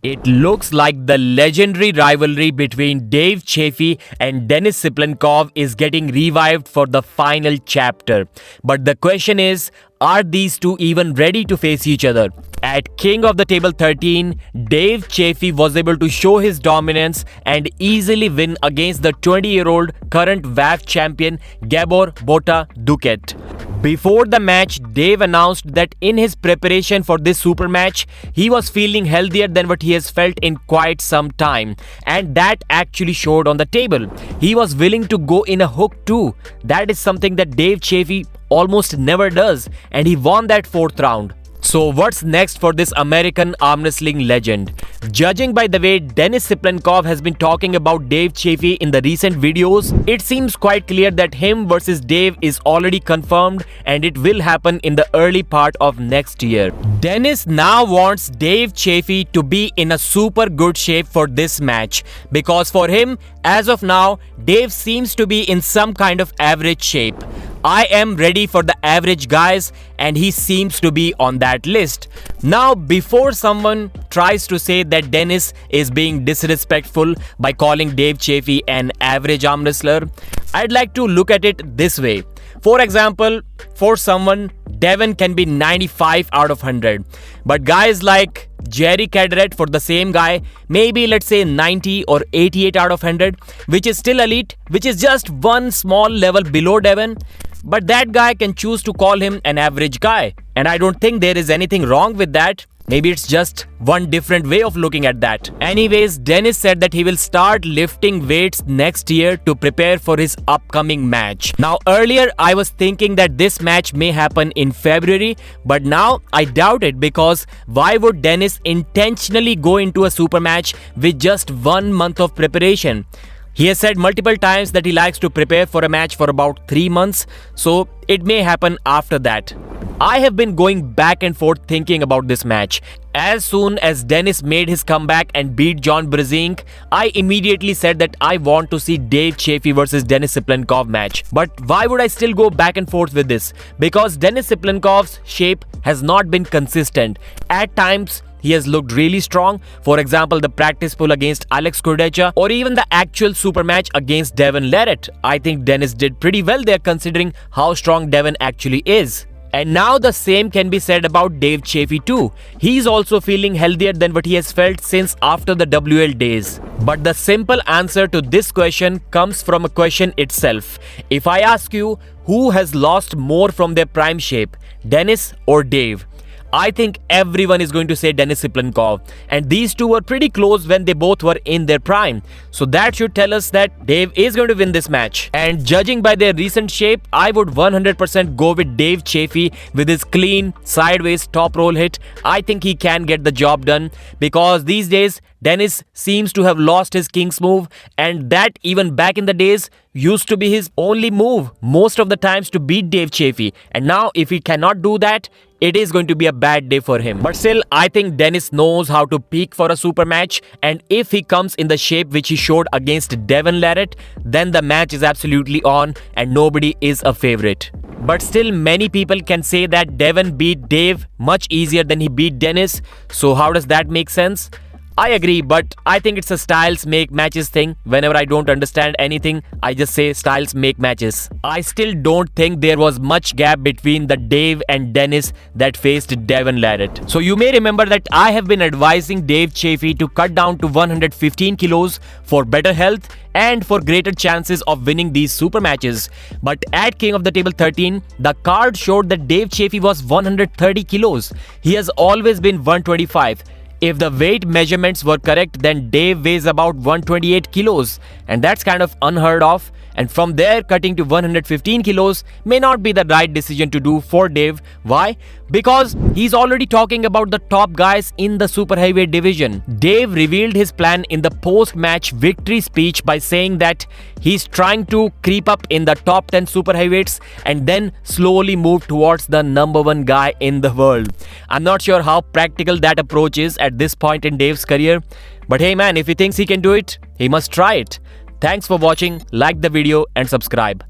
It looks like the legendary rivalry between Dave Chaffee and Denis Siplenkov is getting revived for the final chapter. But the question is, are these two even ready to face each other? At King of the Table 13, Dave Chaffee was able to show his dominance and easily win against the 20-year-old current WAF champion Gabor Bota Duquet. Before the match, Dave announced that in his preparation for this super match, he was feeling healthier than what he has felt in quite some time. And that actually showed on the table. He was willing to go in a hook too. That is something that Dave Chaffee almost never does. And he won that 4th round. So what's next for this American arm wrestling legend? Judging by the way Denis Siplenkov has been talking about Dave Chaffee in the recent videos, it seems quite clear that him versus Dave is already confirmed and it will happen in the early part of next year. Denis now wants Dave Chaffee to be in a super good shape for this match because for him, as of now, Dave seems to be in some kind of average shape. I am ready for the average guys and he seems to be on that list. Now, before someone tries to say that Denis is being disrespectful by calling Dave Chaffee an average arm wrestler, I'd like to look at it this way. For example, for someone, Devon can be 95 out of 100. But guys like Jerry Cadret, for the same guy, maybe let's say 90 or 88 out of 100, which is still elite, which is just one small level below Devon. But that guy can choose to call him an average guy. And I don't think there is anything wrong with that. Maybe it's just one different way of looking at that. Anyways, Denis said that he will start lifting weights next year to prepare for his upcoming match. Now, earlier I was thinking that this match may happen in February, but now I doubt it because why would Denis intentionally go into a super match with just 1 month of preparation? He has said multiple times that he likes to prepare for a match for about 3 months, so it may happen after that. I have been going back and forth thinking about this match. As soon as Denis made his comeback and beat John Brzenk, I immediately said that I want to see Dave Chaffee versus Denis Siplenkov match. But why would I still go back and forth with this? Because Denis Siplenkov's shape has not been consistent. At times, he has looked really strong. For example, the practice pull against Alex Kurdecha or even the actual super match against Devon Larratt. I think Denis did pretty well there considering how strong Devon actually is. And now the same can be said about Dave Chaffee too. He's also feeling healthier than what he has felt since after the WL days. But the simple answer to this question comes from a question itself. If I ask you who has lost more from their prime shape, Denis or Dave? I think everyone is going to say Denis Siplenkov, and these two were pretty close when they both were in their prime. So that should tell us that Dave is going to win this match. And judging by their recent shape, I would 100% go with Dave Chaffee with his clean sideways top roll hit. I think he can get the job done because these days Denis seems to have lost his King's move, and that even back in the days used to be his only move most of the times to beat Dave Chaffee. And now if he cannot do that, it is going to be a bad day for him. But still, I think Denis knows how to peak for a super match, and if he comes in the shape which he showed against Devon Larratt, then the match is absolutely on and nobody is a favorite. But still, many people can say that Devon beat Dave much easier than he beat Denis. So how does that make sense? I agree, but I think it's a styles make matches thing. Whenever I don't understand anything, I just say styles make matches. I still don't think there was much gap between the Dave and Denis that faced Devon Larratt. So you may remember that I have been advising Dave Chaffee to cut down to 115 kilos for better health and for greater chances of winning these super matches. But at King of the Table 13, the card showed that Dave Chaffee was 130 kilos. He has always been 125. If the weight measurements were correct, then Dave weighs about 128 kilos, and that's kind of unheard of. And from there, cutting to 115 kilos may not be the right decision to do for Dave. Why? Because he's already talking about the top guys in the super heavyweight division. Dave revealed his plan in the post-match victory speech by saying that he's trying to creep up in the top 10 super heavyweights and then slowly move towards the #1 guy in the world. I'm not sure how practical that approach is at this point in Dave's career. But hey man, if he thinks he can do it, he must try it. Thanks for watching, like the video and subscribe.